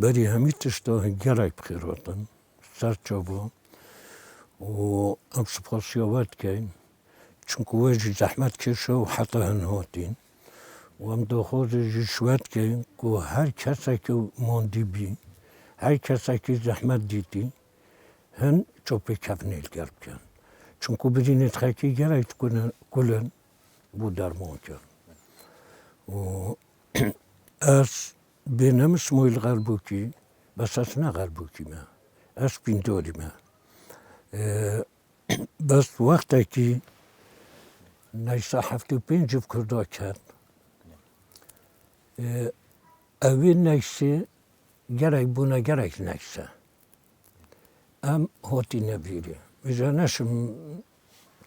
بری همی تشتا گرای بخیراتن سر چابا و ام سپاسیاوت کن چونکه وجه زحمت کشه و حتی هنهاتین و ام دخواز جشوت کن که هر کسی که ماندی بی هر کسی که زحمت دیدی هن چوبه کفنیل گرب کن چونکه برینت خاکی گرایت کلن bu derman kir. Ez bênem İsmail Galbukî, bes ez ne Galbukî me. Ez pîndorî me. Bes wextekî neysa 75 civ Kurda ket. Evê neysê gerek bûne gerek neyse. Em hatîne bîrê. Vêje neşim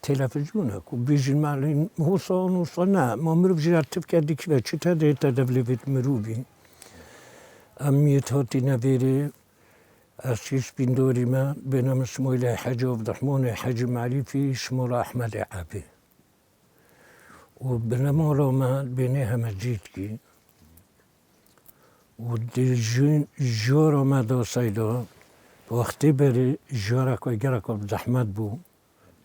televizyona ku bijin malin husa ne ma mirov jî tirkiye dikeve çi te dê te devlevêt mirovî emniyet hatîne vêrê ez jî spîndorî me bênem İsmailê Hecî Abdurehmanê Hecî Merîfî şimûra Ehmedê Ebê û bi nemala me bênê Hemedcîtkî û di jara me da seyda wextê berê jareka gereka zehmet bû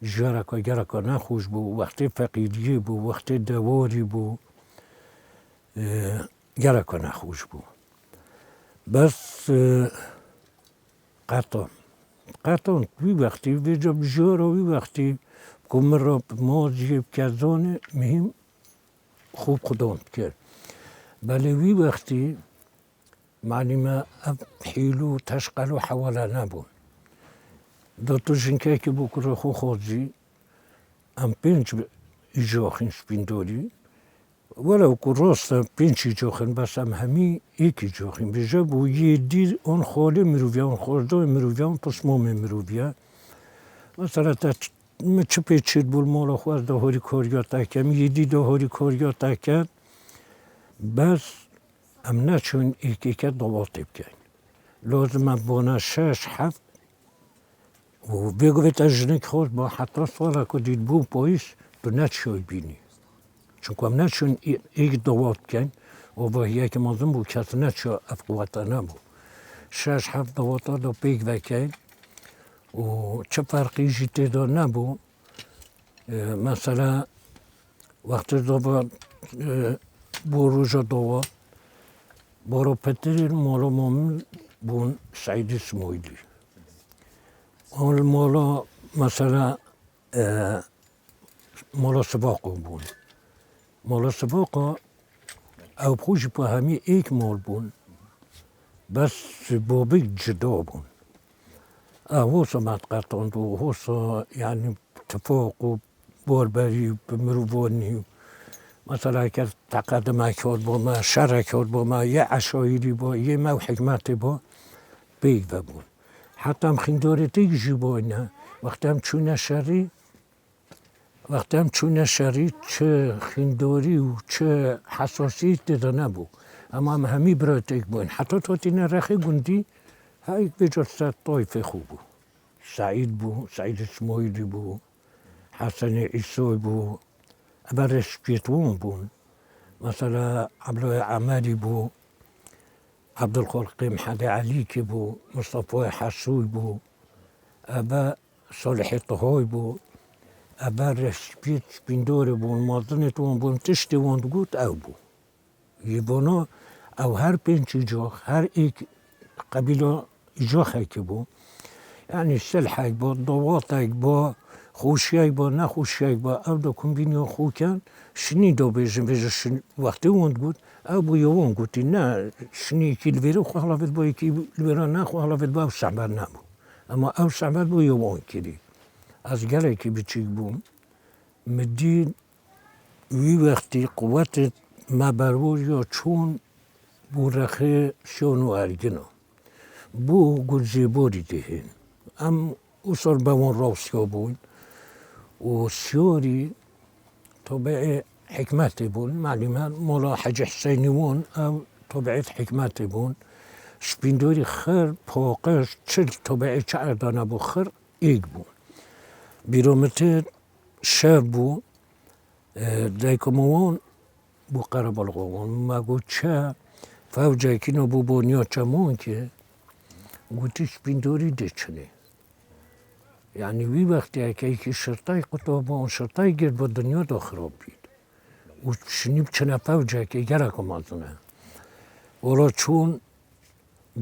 جارکا گرکا نخوش بو وقتی فقیری بو وقتی دواری بو گرکا نخوش بو بس قطعا وی وقتی وی جب جارا وی وقتی کمر را ما جیب کزانه مهم خوب خدام کرد بله وی وقتی معلومه حیلو تشقلو حوالا نبود دا تو جنکه که بکره خو خوزی ام 5 جاخین سپینداری ولو که راست 5 جاخین بس ام همی 1 جاخین بجا بو یه دیر اون خاله مروویا اون خالدای مروویا اون پسمام مروویا مثلا تا چه پیچید بول مالا خواست دا هاری کاریا تکم یه دی دا هاری کاریا تکم بس ام نچون 1 دواتیب کن لازم ام بانه 6-7 و بگوید از جنک خواست با حتی ساله که دید بون پاییش تو نتشوی بینی چون که هم نتشون 1 دوات کن و با یک مازم بود کسی نتشو افقواتا نبود 6-7 دواتا دا پیگ وکن و چه فرقی جیته دا نبود مثلا وقتی دا با روژا دوات بارو پتر مالا مامن بون سعید اسماعیلی اون مالا مثلا مالا سباقا بون مالا سباقا او خوش با همی 1 مال بون بس بابی جدا بون هوسا متقطعند و هوسا یعنی اتفاق و باربری بمروانی مثلا که تقدم کرد با ما شر کرد با ما یه عشایری با یه مو حکمت با بیگ بون حتی هم خینداری دیگه باینه وقتی هم چون شری چه خینداری و چه حساسیت دیده نبود اما هم همی برای دیگه باین حتی تا تینه رخی گوندی های بجا ست طایفه خوب بود سعید بود سعید اسماعیلی بود حسن عیسوی بود ابرش پیتوان بود مثلا عبدالله عمری بود عبدالخالق محمد علی که بود مصطفی حسوی بود ابا صالح طهای بود ابا رشپیت سپیندار بود مازنتوان بود تشتوان گوت او بود یبانا او هر 5 جا هر 1 قبیله جاخه که بود یعنی سلحک با دواتک با خوشیک با نخوشیک با او دا کمبینی خو کن شنی دا بیجن وقتی وند بود او با یوان گوتی نه شنی که لویره خو حلافت با یکی لویره نه خو حلافت با او سعبر نبود اما او سعبر با یوان کردی از گره که بچیک بوم مدین وی وقتی قوت مبرور یا چون بو رخه شانو ارگنا بو گلزیباری دهین ام اصار بوان راستیا بود و سیاری طبع حکمت بود معلومه مولا حج حسینیوان او طبعیت حکمت بود سپینداری خر پاقش چل طبعی چه اردانه بود خر 1 بود بیرامتر شب بود دیکموان بو قرب القوان مگو چه فوجه که نبو بونیا چمون که گوتی سپیندوری دچنه یعنی وی وقتی که شرطای قطبان شرطای گرد با دنیا دا خراب بید و شنیب چنه فوجه که گره مازنه ولا چون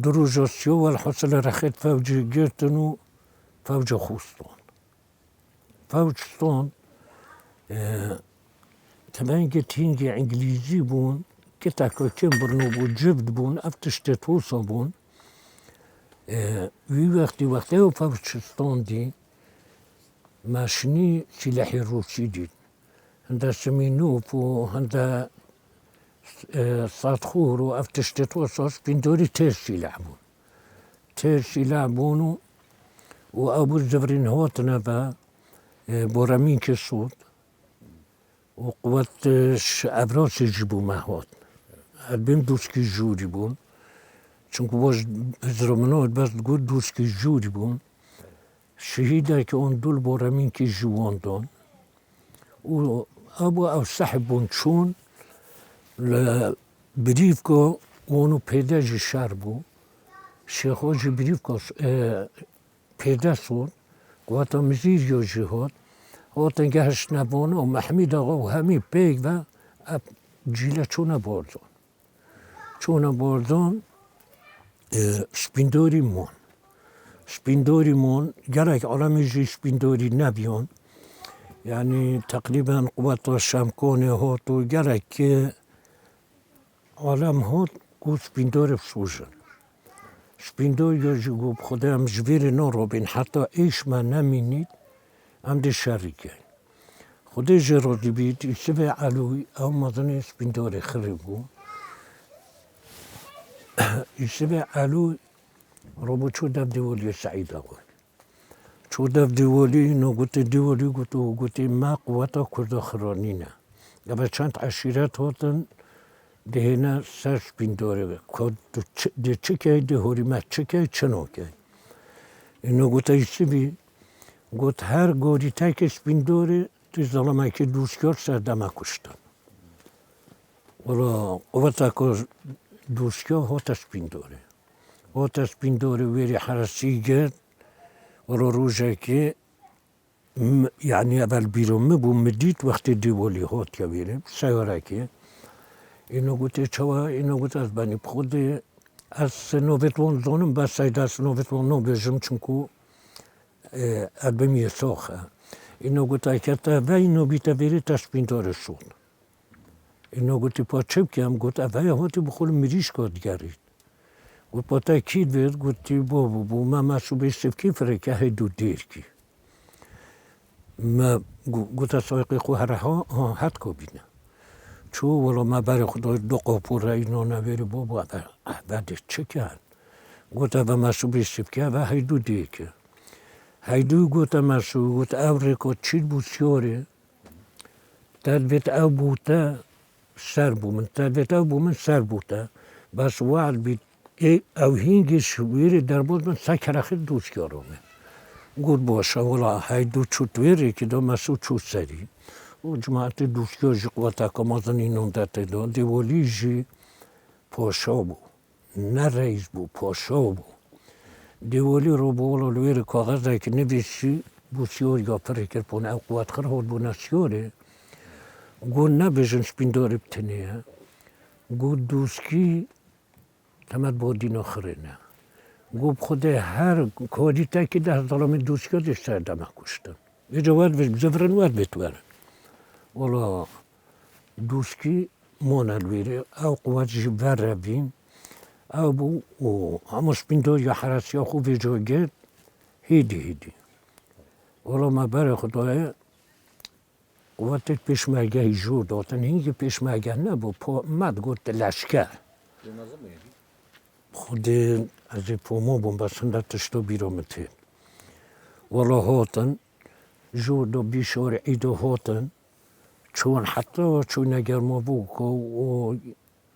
دروجاسيو والحصل رخيت فوج جرتنو فوج خوستون فوجستون تمام جتينجي انجليزي بون كتاكو كمبرنو بو جبد بون افتشتتوسا بون وی وقتی و فوجستون دي ماشني سلاحي الروسي دي هندا سمينوف و هندا صادخور و افتشتتوسا بندوري تيرسي لعبون تيرسي لعبونو و ابو الزفرين هوتنا با بورامين كسود و قوات ابراس يجيبو ما هوت البين دوسكي جوري بون چونکو باش زرمنات بس گود دوسكي جوري بون شهيدا که اون دول بورامين كي جوان دون و ابو او صاحب بون چون بريفكو اونو پیداج شهر بو شیخ حاجی بريفكو پیدا سون قواتا مزیر یا جهاد هاتن گهش نبانه و محمید آقا و همی پیگ و جیله چونه باردان سپیندوری مون گرک عالم جی سپیندوری نبیان یعنی تقریبا قوات شمکانه هات و گرک که عالم هات گو سپیندور بسوزن سپیندور یا جگو خدا هم جویر نارو بین حتی ایش من نمینید هم ده شری که خدا جرادی بید ایسه به علوی او مدن سپیندور خریبو ایسه به علوی رو با چو دف دیوالی سعید آقای چو دف دیوالی اینو گوته دیوالی گوته ما قواتا کرد خرانی نه یا چند عشیرت هاتن دهنه سر سپیندوره ده چه که ده حریمت چه که چنو که اینو گوته ایسی بی گوت هر گوری تک سپیندوره ده ظلمه که دوستگار سردمه کشتن ولا قوتا که دوستگار هات سپیندوره ویری حرسی گرد ولا روژه که یعنی اول بیرون مبو مدید وقتی دیوالی هات که بیرم سیاره که اینو گوته چوا اینو گوته از بانی خود از نوبتوان زانم بس ساید از نوبتوان نو بجم چونکو ادبمی ساخه اینو گوته که تا و اینو بیتا بیری تسپیندار شد اینو گوته پا چپ که هم گوته اوه هاتی بخور مریش کاد گرید گوت پا تا کید وید گوتی بابو ما مسوبه سفکی فرکه هیدو دیر کی ما گوته سایقی خو هر ها حد کو بینه چو ولی ما برای خدا دو قاپور اینا نویری بابا بعد چه کرد گوته و مسوبه سفکی و هیدو دیر که هیدو گوته مسوبه گوته او رکا چید بود سیاره تدویت او بوده سر بومن تدویت او بومن سر بوده بس وعد بید او هینگش ویری در بود من سکرخی دوست کارمه گفت باشه ولی هیدو چوت ویری که دا مسو چوت سری و جماعت دوست کار جی قوتا کمازن اینون داته دا دیوالی جی پاشا بو نه رئیس بو پاشا بو دیوالی رو بولا ویری کاغذه که نویسی بو سیار یا پریکر پونه او قوات خر هاد بو نسیاره گفت نبیشن سپینداری بتنیه گفت دوسکی تمت با دین آخره نه گفت خود هر کاری تا که ده ظلم دوسکا دشتر دمه کشتن یه جواد بزفرن واد بتورن ولا دوسکی مونل ویره او قوات جبر رویم او بو همه سپیندار یا حرسی ها خوب جا گرد هیدی ولا ما برای خدای قوات پیشمرگه جور داتن هینگه پیشمرگه نبو مد گفت لشکر خود از پومو بون بسنده تشتو بیرامته ولا هاتن جور دو بیشار ایدو هاتن چون حتی چون اگر ما بوکو و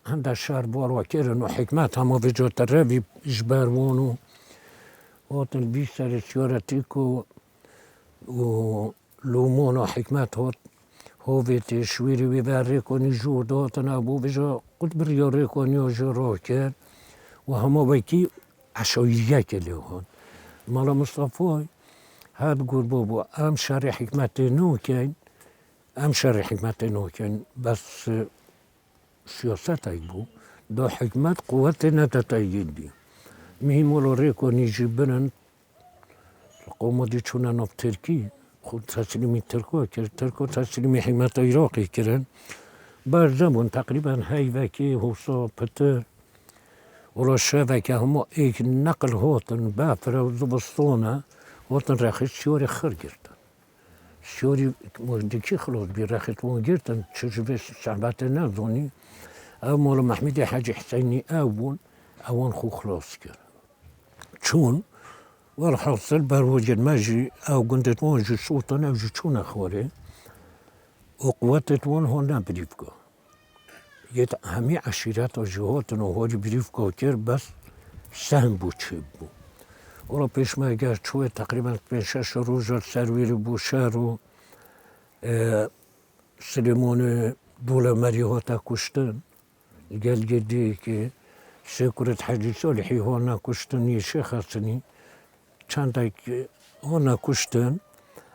هنده شهر بار و کرن و حکمت همه وجات روی جبروانو هاتن بیشتر سیارتی که و لومان و حکمت هات هوفيت شويري ويباري كوني جودات أبو بجا قلت بريوري كوني وجروكر وهما بيكي عشوائيات اللي هون مالا مصطفى هاد قول بابو أم شاري حكمتي كان أم شاري حكمتي كان بس سياستك بو دو حكمت قوتنا تتأيدي مهم ولو ريكو نيجي بنن القومة دي چونا نف تركي خود تسليمي تركو تسليمي حكمت عراقي كرن برزمون تقريبا هاي وكي هوسا بتر ولا شافك همو ايك نقل هوتن بافرة وزبسطونة هوتن راخت شوري خرجرتن شوري مجدكي خلوص برخت مجرتن تشجبس شعباتنا ظني او مولا محمد حاج حسيني اون خو خلاص كر چون والحاصل بروجد ماجي او قندت موجي صوتن او جي اخوري وقوتت ون هون بريفكو يت همي عشيرات وجهاتن وهوري بريفكو كر بس سهم بو تشبو ولا پیش ما گشت شوي تقريبا 5-6 روز سروير بوشارو سليمان دولة مريهاتا كشتن قال جدي كي سكرت حاجي صالحي هونا كشتن يشيخ سني چندك هونا كشتن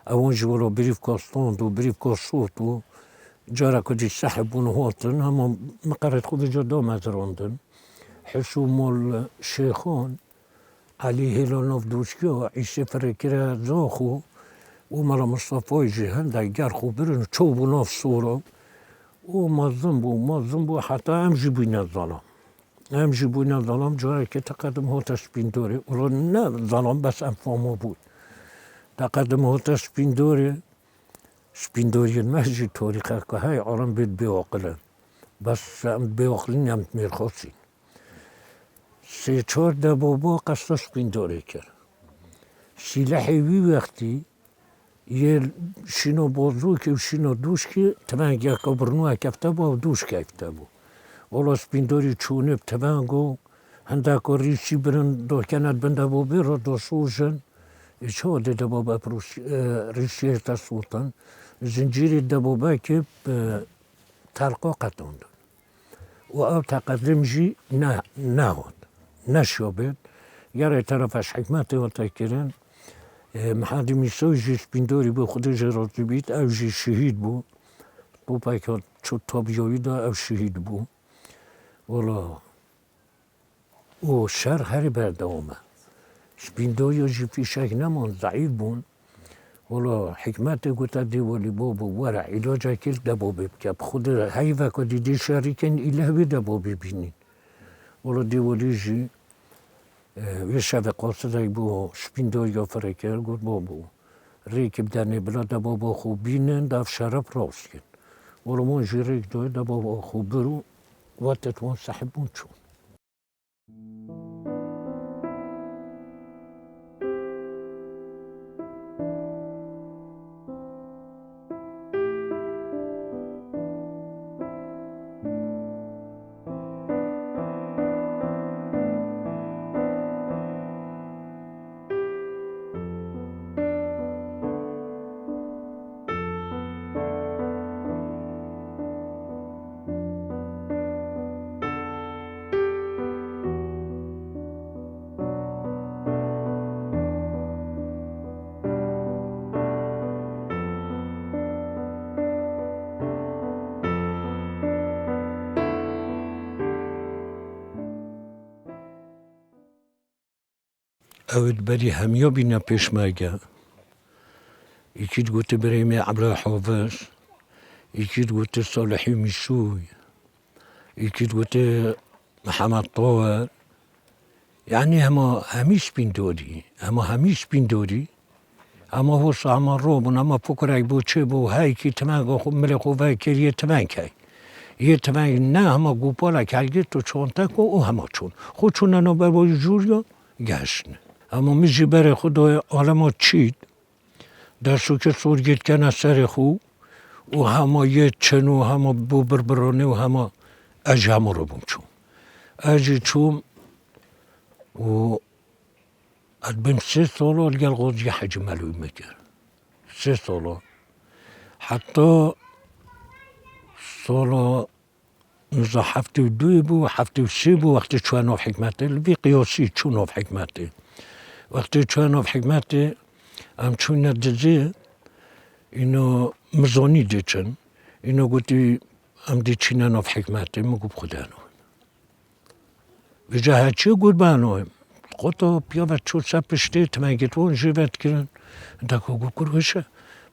اون جولو بريف كاستوند وبريف كاسوتو جارا كدي سحبون هوتن هما مقرد خود جدا مزراندن حسو مال شيخان علي هلانوف دوشكيو عيسى فريكرا زاخو ومالا مصطفى جهن دا جارخو برن چوبو ناف صورة ومازن بو حتى امجي بينا الظلام جاري كي تقدم هوتا سبيندوري ولا نا الظلام بس انفامو بود تقدم هوتا سبيندوري المهجي تاريخه كهاي عالم بيت بيوقلن بس بيوقلن يمت ميرخوصين 3-4 دبابا قصد سبيندوري كر سلاحي وقتي یه شینو بازوکی و شینو دوشکی تمنگه کبرنوه کفتبو و دوش کفتبو ولا سپینداری چونه تمنگو هندک ریشی برن دو کند بنده بو بیرا دو سوژن چه ده دبابا ریشی تسوطن زنجیری دبابا که تلقا قطاندن و او تقدم جی نهاد نشابد یاره طرفش حکمت و تکرن محادی میسوی جی سپینداری بو خودش راضی بید او جی شهید بو تو پاکات چو تابیایی دا او شهید بو ولا او شر هری بردامه سپینداری جی پیشک نمان ضعیف بون ولا حکمت گوتا دیوالی بابو ورع علاج کل دبابه بکب خود هی وکا دیدی شری کن ایله بی دبابه بینین ولا دیوالی جی یه شب قاصدای بو سپینداری فرکر گفت بابو ریکب در نبلا دبابا خوب بینن دف شرف راست کن ولا من جی ریک دای دبابا خوب برو وقتت وان صحبون چون اود بری همیا بینا پیش مگه یکی گوته بریم عبلا حافظ یکی گوته صالحی میشوی یکی گوته محمد طاهر یعنی همیش بیندوری اما هو سامان روبون اما فکرک بو چه بو هایی که تمنگ خوب ملکو وی کریه تمنگ هی یه تمنگ نه هما گوپالا کلگه تو چونتک و او هما چون خود چون ننو بر بای جوریا گشنه اما میجی بره خدای عالمات چید در سوکه سورگید کنه سر خو و همه یه چنو همه بو بربرانه و همه اج همه رو بوم چون اجی چون و ادبن 3 ساله الگل غازی حج ملوی میکرد 3 ساله حتی سالا 1972 بو 73 بو وقتی چوانو حکمته لبی قیاسی چونو حکمته وقتی چوانو حکمته ام چون ندزه اینو مزانی دیچن اینو گوتی ام دیچینه نو حکمته مگو بخودانو ویجا هچی گود بانویم خودتا پیاوت چود سپشته تمگیتون جیوت کرن دکو گو کرگشه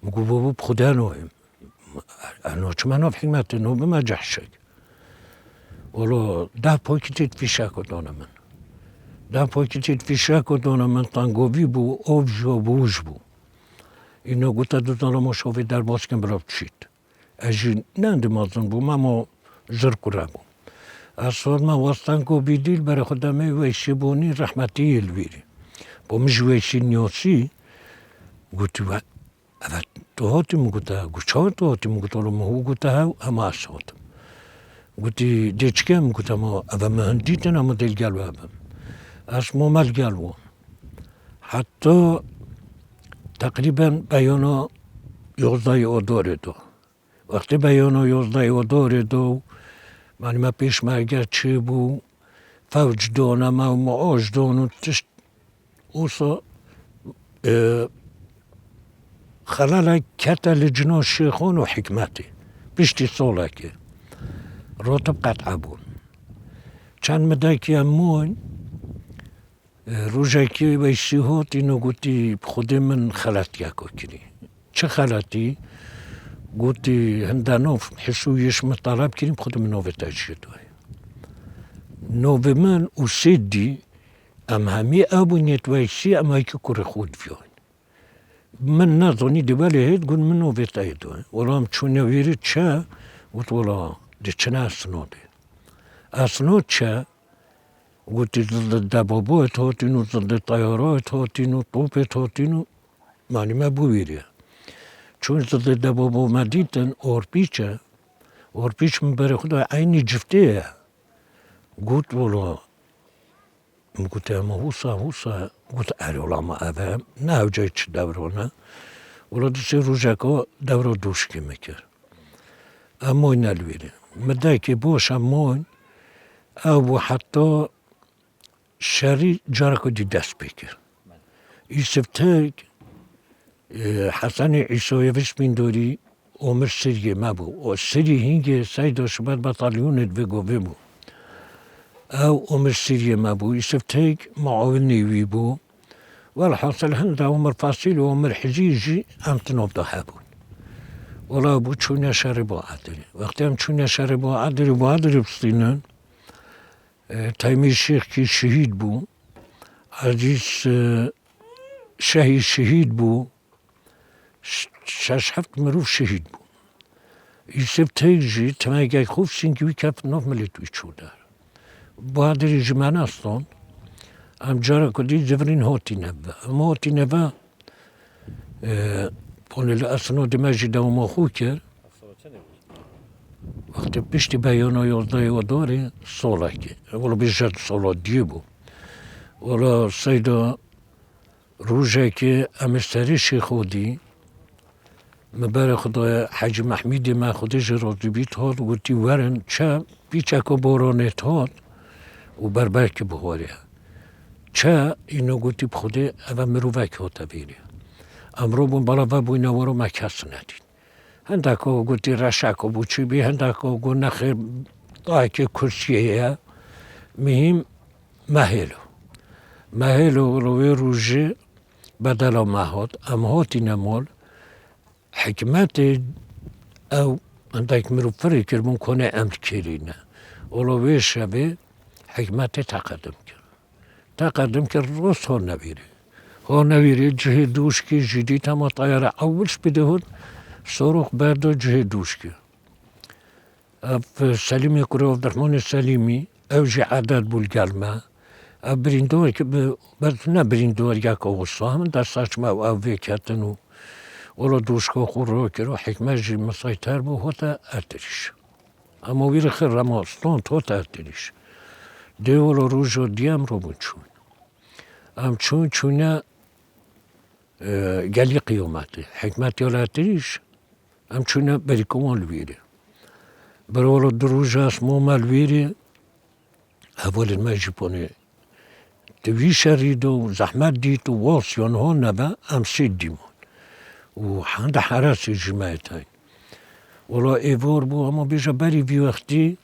مگو بابو بخودانویم انو چمانو حکمته نو بما جحشک ولو ده پاکتیت فیشک دانه من ده پاکتیت فیشک دانه من تانگوی بو اوجو بوج بو اینو گوتا دو دانه مشاوی در باسکن براب چید اجی ننده مازن بو ماما زر کرا بو اصلا ما وستان کو بیدیل برای خودمه ویشی بونی رحمتی الویری با مش ویشی نیاسی گوتی و اول تو هاتی مگوتا گوچه تو هاتی مگوتا رو مهو گوتا همه اصلا گوتی دیچکم گوتم اول مهندیتن اما دلگلو هم از مامل گلو حتی تقریبا بیانا 11 آذر دو وقتی بیانا 11 آذر دو من ما پیش مرگر چی بو فوج دانم و معاش دانم تشت اوسا خلال کتل جنا شیخان و حکمتی بیشتی ساله که راتب قطعه بون چند مدکی همون روژکی ویسی هات اینو گوتی خود من خلط یکو کنی چه خلطی؟ گوتی هندانوف حسویش مطالب کنیم خود من نوه تجید دوی نوه من او سیدی ام همی ابونیت ویسی ام هایی که کره خود بیاین من نظانی دیوالی هید گون من نوه تجید دوی ولی هم چونه ویری چه گوت ولی دی چنه اسناده اسناد چه گوتی زلد دبابایت هاتینو زلد طیارایت هاتینو توپت هاتینو معنی ما بویریه چون زلد دبابا مدیدن آرپیچ من برای خدا عینی جفته گوت ولا گوت اما حوصا گوت ارولا ما اوه نه اوجای چه دورانه ولا دیسی روژکا دورا دوشکی میکر اما این الویره مده که باش اما او حتی شری جارکو دی دست بکر ایسفتک حسن عیسایویش مینداری عمر سریه ما بو و سری هنگه سایدا شبت بطالیونت بگوه بو او عمر سریه ما بو ایسفتک معاون نیوی بو والحاصل هنده عمر فاصل و عمر حجیجی امتناب ده بون ولا بو چونه شر با عدلی وقتی هم چونه شر با عدلی بستینن تایمی شیخ که شهید بو عزیز شهید بو 6-7 مروف شهید بو ایسب تیجی تماگه خوب سینگوی کف ناف ملیتوی چودر با عدلی جمعن استان ام جارا کدی زورین هاتی نبه اما هاتی نبه پانل اسناد مجید و ما خو کرد وقتی پشتی بیانا 11 آذر ساله که ولی بیشتر ساله دیه بو ولی سیدا روژه که امستری شیخودی مبارک خدای حاج محمید ما خودش راضی بیت هات گوتی ورن چه بیچکو بارانت هات و بربرک بخوره چه اینو گوتی بخوده اول مروفک هاته بیره امرو بون بالا و بوی نوارو مکس ندید هندکو گوتی رشکو بوچی بی هندکو گو نخیر دایی که کرسیه مهم مهلو روی روژه بدلا مهات ام هاتی نمال حکمت او هندک مرو فری کرمون کنه امر کرینه اولوی شبه حکمت تقدم کرد روز ها نویره جه دوش که جدید اما طیاره اولش بده هود صاروخ بردا جه دوش که اب سلیمی کره عبدالرحمن سلیمی اوج عدد بولگلمه اب بریندور که بس نه بریندور یک آغسطا همون در ساچمه او ویکتنو اولا دوشکا خور رو که رو حکمت جی مسایتر بو هاتا ارتریش اما ویر خیر رماستان هاتا ارتریش ده اولا روژا دیم رو بون ام چونه گلی قیامته حکمت یا ارتریش ام چونه بری کمان ویره برولو دروجاس موما الويري اول ما يجيبوني توي شريدو زحمات ديتو واسيون هون نبا ام سيد ديمون وحند حراسي جماعتاي ولا ايفور بو اما بيجا بري في وقتي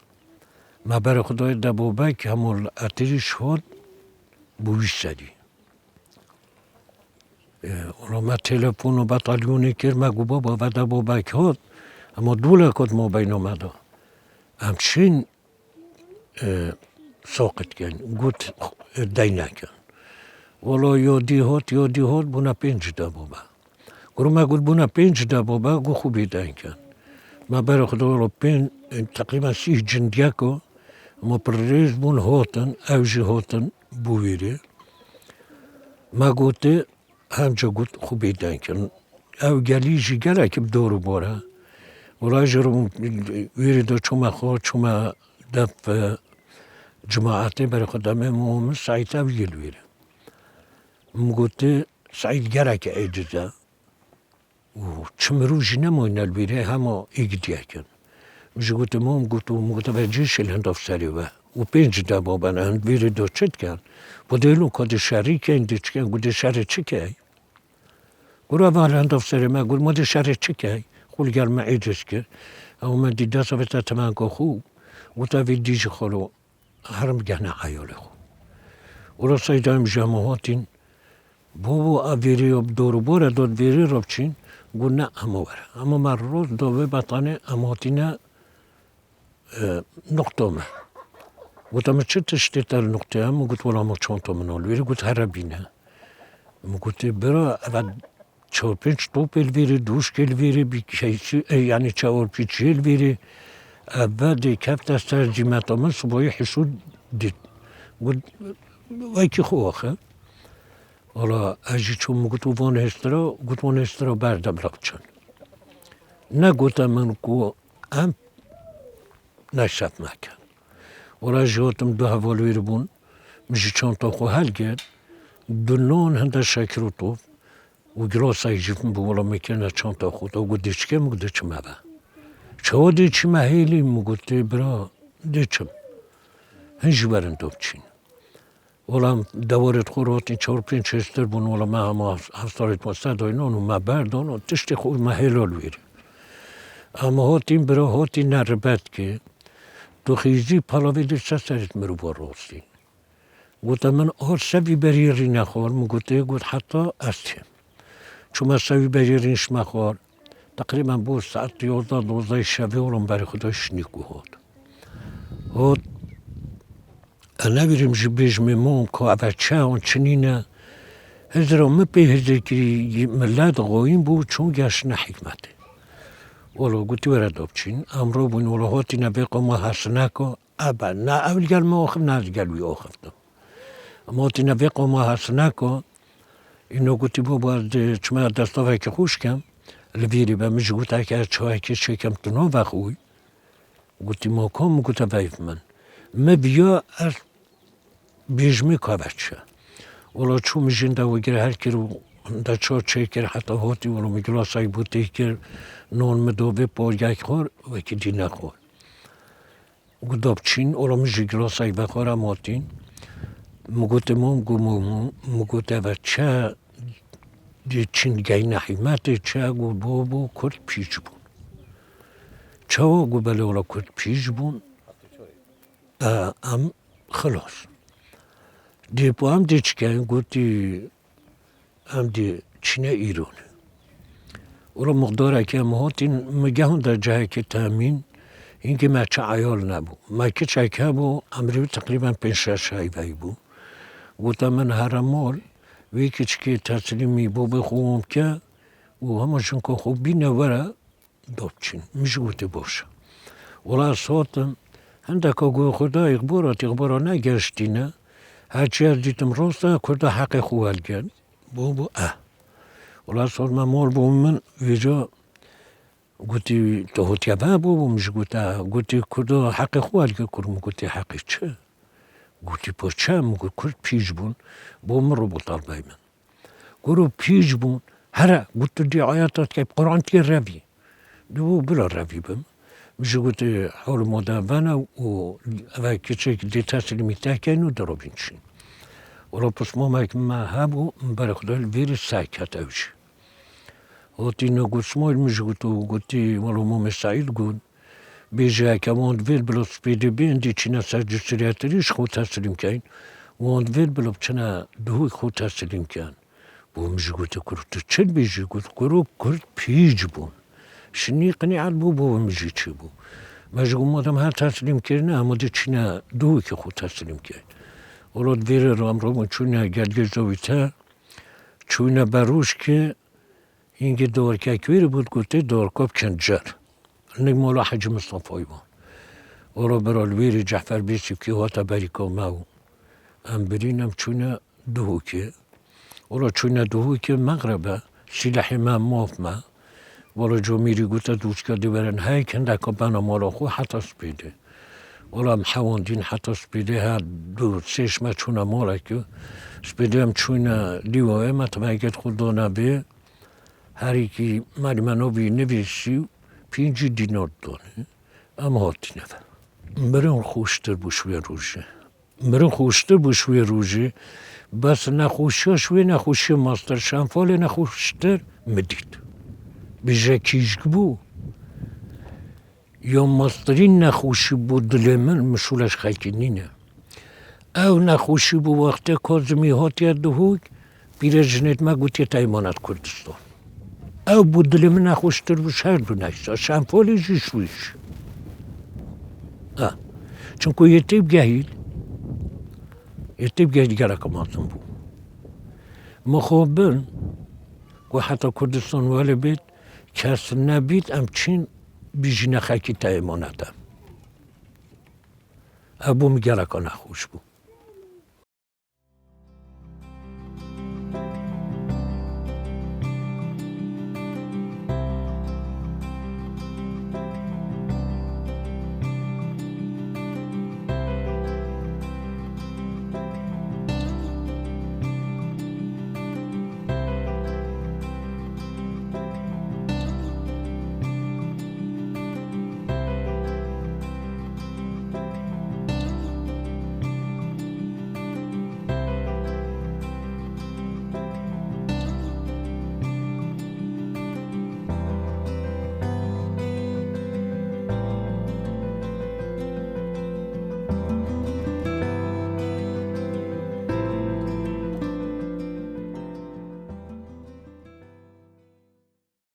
ما بري خدای دبو باك همول اتريش هود بويسادي ولا ما تلفون بطاليوني كير ما قو بابا و دبو باك هود اما دولا كد ما بينو مدا همشين ساقط كان قلت دينا كان ولا يودي هود بنا بينج دبوبا قلو ما قلت بنا بينج دبوبا قو خوبي دين كان ما بري خدای بين تقريبا 6 جندياكو ما بريز بون هوتن اوجي هوتن بويري ما قلت همجا قلت خوبي دين كان او جاليجي جالك بدورو بورا ولا جرم ويردو چوما خور چوما دف جماعتي بري خدامي مومن سعيد اوجيل ويري مقلت سعيد جالك اجزا وچمرو جنموين الويري هما ايجدياكن مش قلت موم قلت بجيش الهندف سريوه وبينج دابا انا هند ويردو چت كان بدلو كد شريكه انديش كان قلت شري چكاي قلو اول هندف سري ما قلت مد شري چكاي قول قال ما عيدسك او ما دي داسا بتا تمانكو خو وتا في ديج خلو هرم جهنا عيالي خو ولا سيدايم جامعاتين بابو افيري بدورو بورا دود فيري روبچين قلنا اما ورا اما مروز دوبي بطاني اماتينا نقطة ما قلت ما تشتت النقطة ما قلت ولا ما تشونتو من الويري قلت هربينا ما قلت برا ابد چهار پنج توپ الویری دوش الویری بیکیشی یعنی چهار پیچی الویری بعد کفت از ترجمت من صبحی حسود دید قلت وایکی خواهه حالا اجی چون مگوت وان هسترا بردم رابچن نگوتم من کو ام نشد مکن حالا جهاتم دو حوالویر بون میشه چند تا خو حل گرد دلون هنده شکر و توف و گلاس ایجیب بولا میکنه چند تا خود و گودیش که مگوده چه مبه چه دیچی مهیلی مگوده برا دیچم هنجی برن دوبچین ولام دوارت خوراتین 4-5 هستر بون ولا ما هم هفتارت مستد اینان و ما بردان و تشتی خود مهیلال ویری اما هاتین برا هاتین نربت که تو خیزی پلاوی دیشت سرت مرو با راستی گوتا من سوی بریری نخوار مگوده گوت حتی استیم چون من سوی بریرینش مخوار تقریبا بود ساعت 11-12 شبه ولم برای خداش نیکو هات انا بریم جبیج میمون که اول چه چنینه هزرا مپی هزر که ملت قویم بود چون گشت حکمته ولا قلت ورد ابچین امرو بون ولا هاتی نبیقا ما حسنکا ابا نه اول گل ما آخف نه گل وی آخفتم اما هاتی نبیقا ما حسنکا اینو قلت بابا چما دستاوه که خوش کم الویری به مش قلت اگر چه که شکم تنو وخوی قلت ما کام قلت ویف من مبیا از بیجمی کابت شه ولا چون میجنده و گر هر کرو در چه کر حتی هاتی ولا میگلاسای بوده کر نون مدوبه با یک خور و که دی نخور گداب چین ولا میجی گلاسای بخورم هاتین مگوتمون مگوته و چه دی چین گی نحیمت چه گو بابو کرد پیش بون چه گو بله ولا کرد پیش بون ام خلاص دی با هم دی چکن گوتی ام دی چینه ایران اولا مقداره که هاتین مگه در جایی که تامین اینکه ما چه عیال نبود ما که چکه بود امری تقریبا 5-6 هایی بود گوتا من هر مال وی که تسلیمی بو بخوام که و همشون که خوب بینه وره دابچین میشه گوته باشه اولا ساتم هندک گو خدا اخبارا نگشتینه هرچی از دیتم راسته کرده حق خوال کرد بابا ولی سال من مال با من ویجا گوتی تو هوتیا بابا مش گوتی کرده حق خوال کرد کرم گوتی حقی چه گوتی پا چه مگو کرد پیش بون با من رو بطال بای من گرو پیش بون هره گوتو دی آیاتات که قرآن تی روی دو بلا روی بم میگوت حال مدونه و کچک دیتا سلیمیته کنو درابینشین. ولی پس ما هبو برای خدای ویری سعیت اوش. وقتی نگوسمال میگوت و گویی ولی ما مسائل گود بیجه که وند ویل بلوس پیدا بیندی چینا سرجستریاتریش خود تسلیم کن وند ویل بلوس چنا دوی خود تسلیم کن. بو میگوت کرد چه بیجه گفت کرد پیج بون. شنی قنیعت بو میگی چی بو. مجبور مادم هر تسلیم کردن اما دی چینا دوی که خود تسلیم کن. ولاد ویره رام چونه گرگز دویته چونه بروش که اینکه دور که کویر بود گفته دور کاب کنجر. نگمالا حج مصطفی بود. ولا برال ویری جعفر بیسی که هات بریکا ماو. ام برینم چونه دوکی. ولا چونه دوکی مغربه سلاح ما ماف ما. ولا جو میری گفته دوست کردی برن های کنده که بنا مالا خو حتی سپیده. ولا محواندین حتی سپیده ها دو سیش ما چونه مالا که سپیده هم چونه لیوه ما تمایگت خود دانه به هری که مالی منو بی نویسی 5 دینار دانه اما هاتی نفر. برای خوشتر بشوی روزه. برای خوشتر بشوی روزه بس نخوشی شوی نخوشی ماستر شنفال نخوشتر مدید. بیجه کیشک بو. یا ماسترین نخوشی بو دلمن مشولش خیکنینه. او نخوشی بو وقت کازمی هاتی دهوک بیره جنید ما گوتی تایمانت کردستان. او بو دلمن نخوشتر بو شهر بو نیستا. شنفالی جیشویش. چون که یتیب گهید گره که مازم بود. مخابن که حتی کردستان ولی بید کس نبید امچین بیجی نخکی تایمانتم. ابو میگره که نخوش بود.